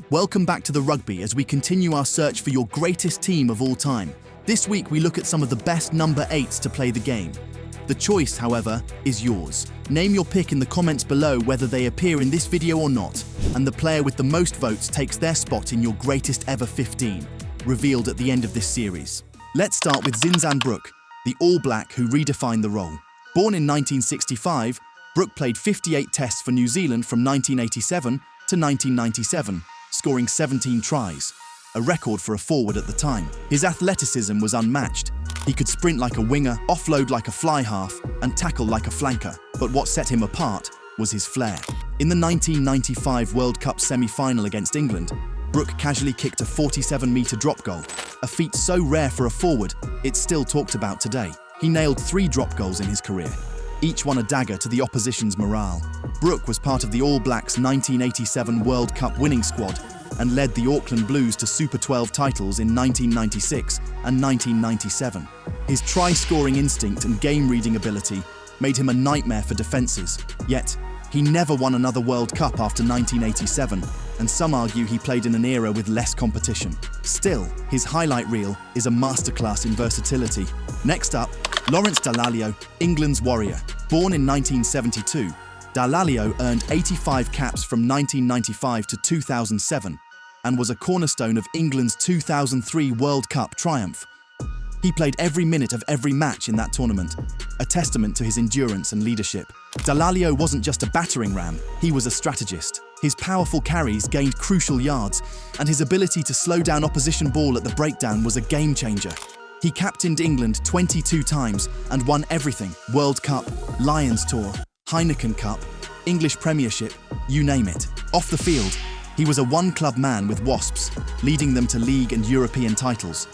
Welcome back to the Rugby as we continue our search for your greatest team of all time. This week we look at some of the best number 8s to play the game. The choice, however, is yours. Name your pick in the comments below whether they appear in this video or not, and the player with the most votes takes their spot in your greatest ever 15, revealed at the end of this series. Let's start with Zenan Brooke, the All Black who redefined the role. Born in 1965, Brooke played 58 tests for New Zealand from 1987 to 1997, scoring 17 tries, a record for a forward at the time. His athleticism was unmatched. He could sprint like a winger, offload like a fly half, and tackle like a flanker. But what set him apart was his flair. In the 1995 World Cup semi-final against England, Brooke casually kicked a 47-metre drop goal, a feat so rare for a forward, it's still talked about today. He nailed 3 drop goals in his career, each one a dagger to the opposition's morale. Brooke was part of the All Blacks' 1987 World Cup winning squad and led the Auckland Blues to Super 12 titles in 1996 and 1997. His try-scoring instinct and game-reading ability made him a nightmare for defences, yet he never won another World Cup after 1987, and some argue he played in an era with less competition. Still, his highlight reel is a masterclass in versatility. Next up, Lawrence Dallaglio, England's warrior. Born in 1972, Dallaglio earned 85 caps from 1995 to 2007 and was a cornerstone of England's 2003 World Cup triumph. He played every minute of every match in that tournament, a testament to his endurance and leadership. Dallaglio wasn't just a battering ram, he was a strategist. His powerful carries gained crucial yards, and his ability to slow down opposition ball at the breakdown was a game-changer. He captained England 22 times and won everything: World Cup, Lions Tour, Heineken Cup, English Premiership, you name it. Off the field, he was a one-club man with Wasps, leading them to league and European titles.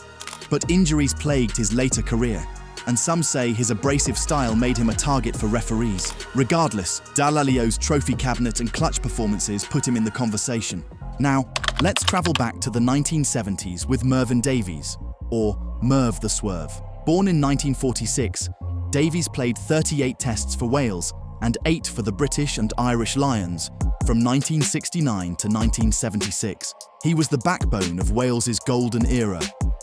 But injuries plagued his later career, and some say his abrasive style made him a target for referees. Regardless, Dallaglio's trophy cabinet and clutch performances put him in the conversation. Now, let's travel back to the 1970s with Mervyn Davies, or Merv the Swerve. Born in 1946, Davies played 38 tests for Wales and 8 for the British and Irish Lions from 1969 to 1976. He was the backbone of Wales's golden era,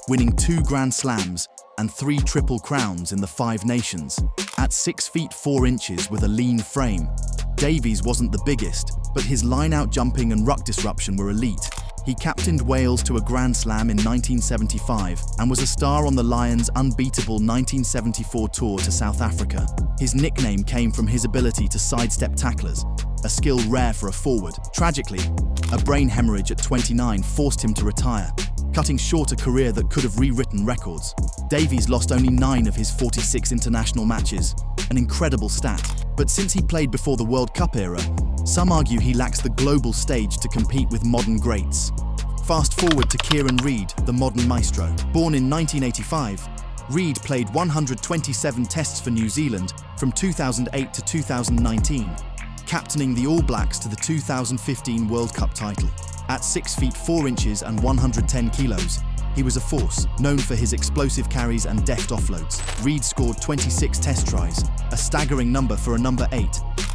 winning 2 Grand Slams and 3 Triple Crowns in the 5 Nations. At 6 feet 4 inches with a lean frame, Davies wasn't the biggest, but his line-out jumping and ruck disruption were elite. He captained Wales to a Grand Slam in 1975 and was a star on the Lions' unbeatable 1974 tour to South Africa. His nickname came from his ability to sidestep tacklers, a skill rare for a forward. Tragically, a brain hemorrhage at 29 forced him to retire, cutting short a career that could have rewritten records. Davies lost only 9 of his 46 international matches, an incredible stat. But since he played before the World Cup era, some argue he lacks the global stage to compete with modern greats. Fast forward to Kieran Reed, the modern maestro. Born in 1985, Reed played 127 tests for New Zealand from 2008 to 2019, captaining the All Blacks to the 2015 World Cup title. At 6 feet 4 inches and 110 kilos, he was a force, known for his explosive carries and deft offloads. Reed scored 26 test tries, a staggering number for a number 8,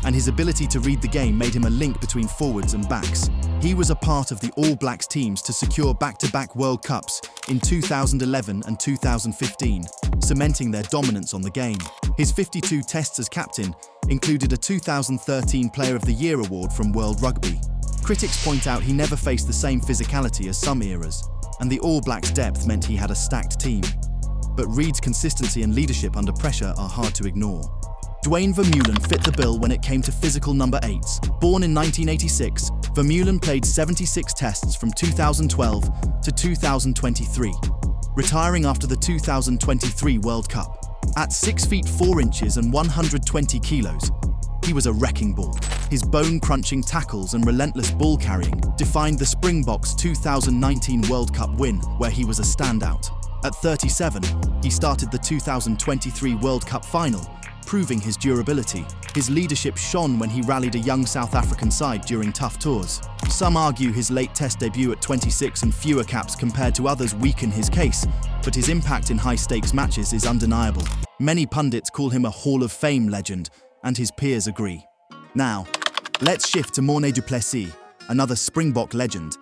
and his ability to read the game made him a link between forwards and backs. He was a part of the All Blacks teams to secure back-to-back World Cups in 2011 and 2015, cementing their dominance on the game. His 52 tests as captain included a 2013 Player of the Year award from World Rugby. Critics point out he never faced the same physicality as some eras, and the All Blacks' depth meant he had a stacked team. But Reed's consistency and leadership under pressure are hard to ignore. Duane Vermuelen fit the bill when it came to physical number 8s. Born in 1986, Vermeulen played 76 tests from 2012 to 2023, retiring after the 2023 World Cup. At 6 feet 4 inches and 120 kilos, he was a wrecking ball. His bone-crunching tackles and relentless ball carrying defined the Springboks' 2019 World Cup win, where he was a standout. At 37, he started the 2023 World Cup final, proving his durability. His leadership shone when he rallied a young South African side during tough tours. Some argue his late Test debut at 26 and fewer caps compared to others weaken his case, but his impact in high-stakes matches is undeniable. Many pundits call him a Hall of Fame legend, and his peers agree. Now, let's shift to Monour du Plessis, another Springbok legend.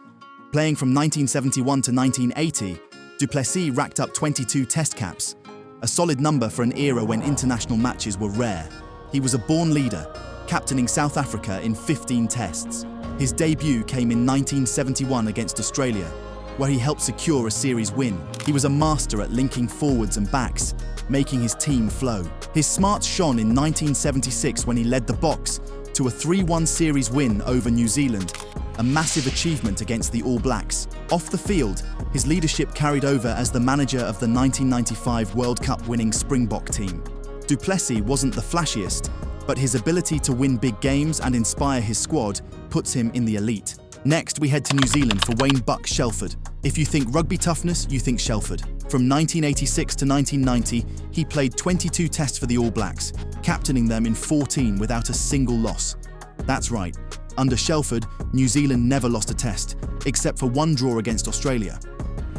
Playing from 1971 to 1980, du Plessis racked up 22 test caps, a solid number for an era when international matches were rare. He was a born leader, captaining South Africa in 15 tests. His debut came in 1971 against Australia, where he helped secure a series win. He was a master at linking forwards and backs, making his team flow. His smarts shone in 1976 when he led the Boks to a 3-1 series win over New Zealand, a massive achievement against the All Blacks. Off the field, his leadership carried over as the manager of the 1995 World Cup winning Springbok team. Du Plessis wasn't the flashiest, but his ability to win big games and inspire his squad puts him in the elite. Next, we head to New Zealand for Wayne Buck Shelford. If you think rugby toughness, you think Shelford. From 1986 to 1990, he played 22 tests for the All Blacks, captaining them in 14 without a single loss. That's right, under Shelford, New Zealand never lost a test, except for one draw against Australia.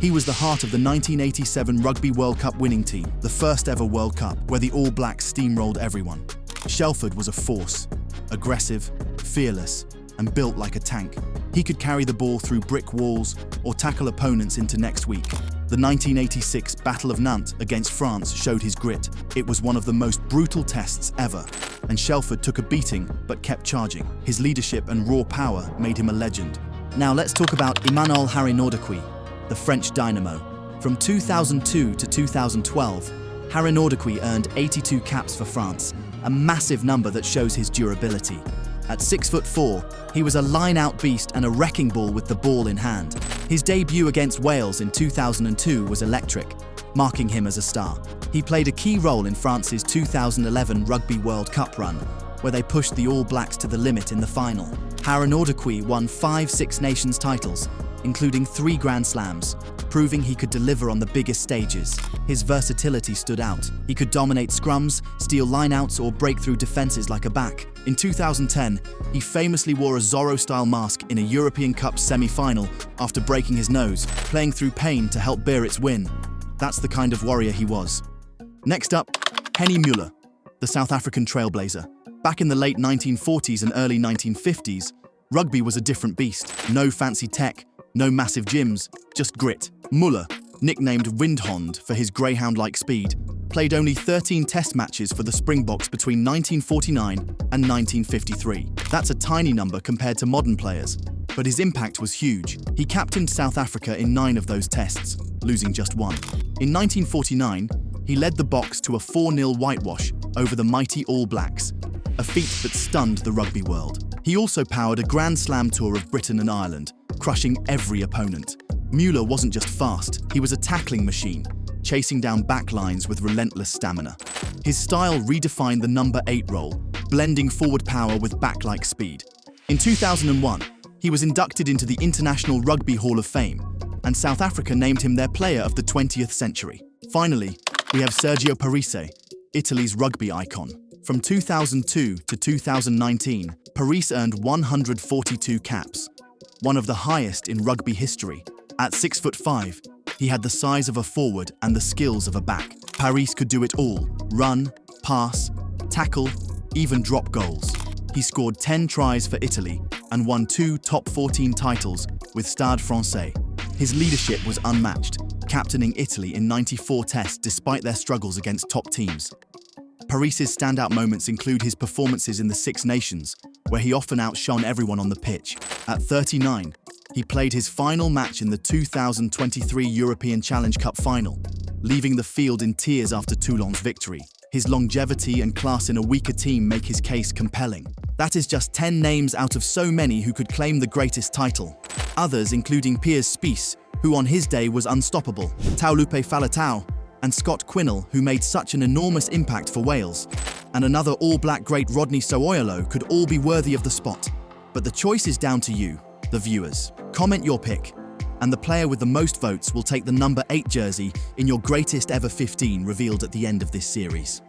He was the heart of the 1987 Rugby World Cup winning team, the first ever World Cup where the All Blacks steamrolled everyone. Shelford was a force, aggressive, fearless, and built like a tank. He could carry the ball through brick walls or tackle opponents into next week. The 1986 Battle of Nantes against France showed his grit. It was one of the most brutal tests ever, and Shelford took a beating but kept charging. His leadership and raw power made him a legend. Now let's talk about Imanol Harinordoqu, the French dynamo. From 2002 to 2012, Harinordoqu earned 82 caps for France, a massive number that shows his durability. At 6'4", he was a line-out beast and a wrecking ball with the ball in hand. His debut against Wales in 2002 was electric, marking him as a star. He played a key role in France's 2011 Rugby World Cup run, where they pushed the All Blacks to the limit in the final. Harinordoqu won 5 Six Nations titles, including 3 Grand Slams, proving he could deliver on the biggest stages. His versatility stood out. He could dominate scrums, steal lineouts, or break through defenses like a back. In 2010, he famously wore a Zorro-style mask in a European Cup semi-final after breaking his nose, playing through pain to help Biarritz win. That's the kind of warrior he was. Next up, Henny Muller, the South African trailblazer. Back in the late 1940s and early 1950s, rugby was a different beast. No fancy tech, no massive gyms, just grit. Muller, nicknamed Windhond for his greyhound-like speed, played only 13 test matches for the Springboks between 1949 and 1953. That's a tiny number compared to modern players, but his impact was huge. He captained South Africa in 9 of those tests, losing just 1. In 1949, he led the Boks to a 4-0 whitewash over the mighty All Blacks, a feat that stunned the rugby world. He also powered a Grand Slam tour of Britain and Ireland, crushing every opponent. Muller wasn't just fast, he was a tackling machine, chasing down backlines with relentless stamina. His style redefined the number 8 role, blending forward power with back-like speed. In 2001, he was inducted into the International Rugby Hall of Fame, and South Africa named him their player of the 20th century. Finally, we have Sergio Parisse, Italy's rugby icon. From 2002 to 2019, Parisse earned 142 caps, one of the highest in rugby history. At 6'5", he had the size of a forward and the skills of a back. Parisse could do it all: run, pass, tackle, even drop goals. He scored 10 tries for Italy and won 2 top 14 titles with Stade Francais. His leadership was unmatched, captaining Italy in 94 tests despite their struggles against top teams. Parisse's standout moments include his performances in the Six Nations, where he often outshone everyone on the pitch. At 39, he played his final match in the 2023 European Challenge Cup final, leaving the field in tears after Toulon's victory. His longevity and class in a weaker team make his case compelling. That is just 10 names out of so many who could claim the greatest title. Others, including Piers Spies, who on his day was unstoppable, Taulupe Faletau, and Scott Quinnell, who made such an enormous impact for Wales, and another All-Black great Rodney Sowoyolo, could all be worthy of the spot. But the choice is down to you, the viewers. Comment your pick, and the player with the most votes will take the number 8 jersey in your greatest ever 15 revealed at the end of this series.